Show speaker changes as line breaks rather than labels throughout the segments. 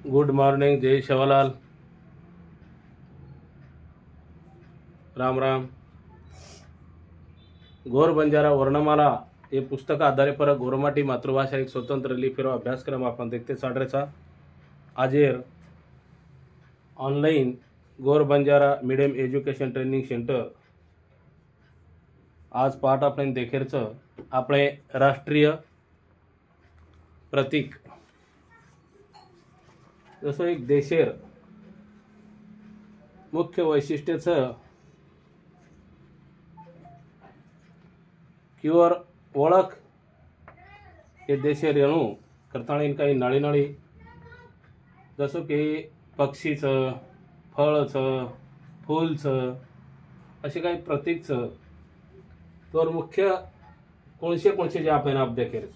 Good morning, जय शेवालाल, राम राम। गौर बंजारा वर्णमाला ये पुस्तक आधारे पर गोरमाटी मातृभाषा एक स्वतंत्र लिपीरो अभ्यासक्रम आपण देखते साडरेचा आजेर online Gor Banjara medium education training centre आज पाठ आपण देखेरचं आपले राष्ट्रीय प्रतीक जसं एक देशेर मुख्य वैशिष्ट्याचं किंवा ओळख हे देशेर येणू करताळीन काही नळी नळी जसं की पक्षीचं, फळचं, फूलचं असे काही प्रतीकचं तर मुख्य कोणसे जे आपण आप देखेर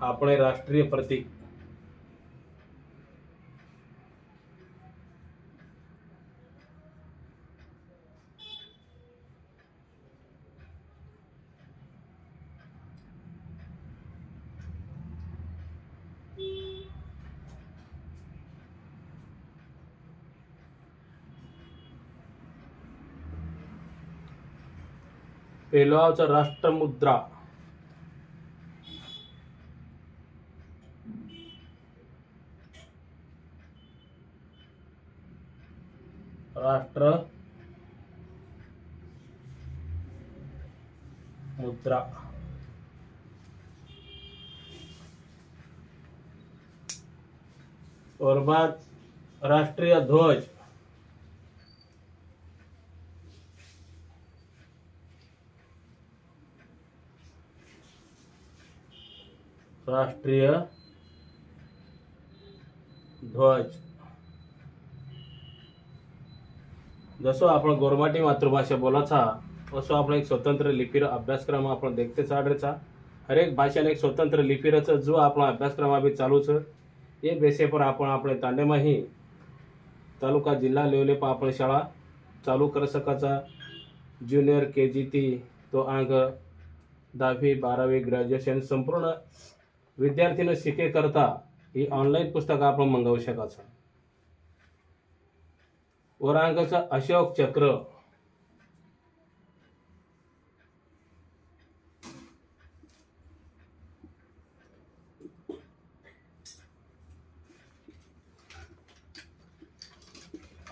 આપણે રાષ્ટ્રીય પ્રતીક પહેલો આવશે રાષ્ટ્રમુદ્રા। राष्ट्र मुद्रा और बाद राष्ट्रीय ध्वज, राष्ट्रीय ध्वज जसो आपण गोरमाटी मातृभाषा बोलाचा असो आपण एक स्वतंत्र लिपीर अभ्यासक्रम आपण देखते चाडरेचा हर एक भाषेने एक स्वतंत्र लिपीरच जो आपला अभ्यासक्रम अभी चालू छ ये बेसे पर आपण आपले तांडेमाही तालुका जिल्हा लेवले पर आपण शाळा चालू कर सकाचा ज्युनियर केजी ती तो अंग 10वी 12वी ग्रॅज्युएशन संपूर्ण विद्यार्थीने शिके करता ही ऑनलाइन पुस्तक आपण मंगावू शकाचा। वरांगचा अशोक चक्र,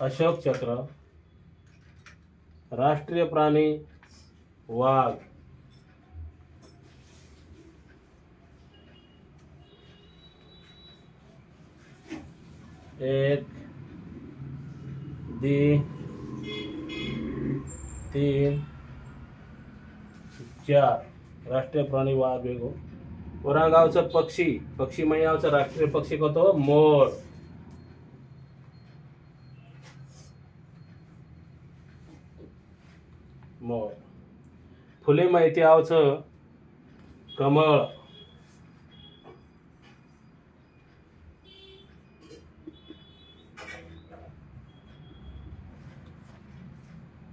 अशोक चक्र, राष्ट्रीय प्राणी वाघ, एक 3 4 राष्ट्रीय प्राणी वाघ वेगो। वरांगावचं पक्षी, पक्षी महिन्याचं राष्ट्रीय पक्षी कोतो मोर, मोर। फुले माहिती आवचं कमळ,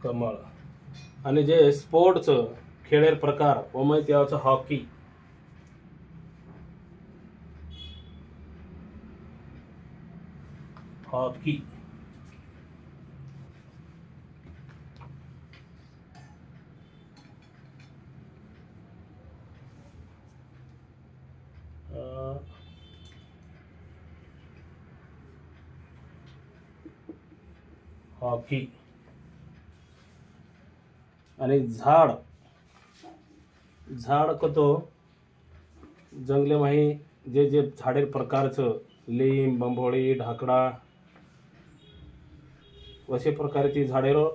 कमळ। आणि जे स्पोर्ट्स खेळेर प्रकार व माहिती आवचं हॉकी, हॉकी। हॉकी आणि झाड, झाड कतो जंगले माही जे झाडेर प्रकारचं लिंब, बंबोळी, ढाकड़ा असे प्रकारे ती झाडेरो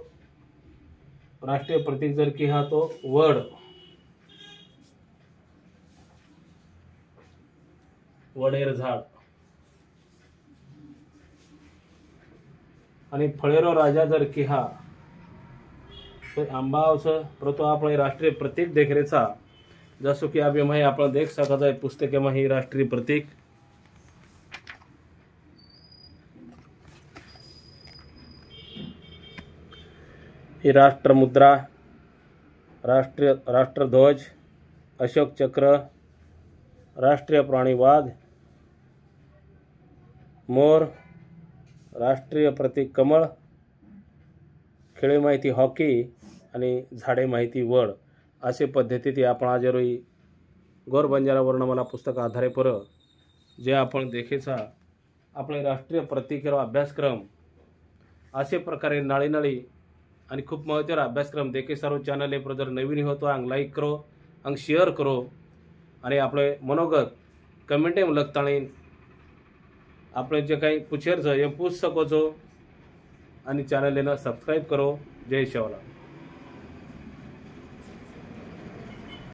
राष्ट्रीय प्रतीक जर की हा तो वड, वडेर झाड। आणि फळेरो राजा जर की हा तो आंबा आवचं परंतु आपण राष्ट्रीय प्रतीक देखरेचा जसो की अभी मैं आप देख सकता है पुस्तक में ही राष्ट्रीय प्रतीक ही राष्ट्र मुद्रा, राष्ट्रध्वज, अशोक चक्र, राष्ट्रीय प्राणी वाघ, मोर, राष्ट्रीय प्रतीक कमळ, खेळ माहिती हॉकी आणि झाडे माहिती वड असे पद्धतीत आपण आज रोई गौर बंजारा वर्णमाला पुस्तक आधारे पर जे आपण देखेचा आपले राष्ट्रीय प्रतीक अभ्यासक्रम असे प्रकारे नाळी नाळी आणि खूप महत्त्वाचा अभ्यासक्रम देखे सर्व चॅनल हे जर नवीन हो तो अंग लाईक करो, अंग शेअर करो आणि आपले मनोगत कमेंट में लगताणी આપણે જે કંઈ પૂછેર છે એ પૂછ શકો છો અને ચેનલને સબસ્ક્રાઈબ કરો. જય શિવલાલ.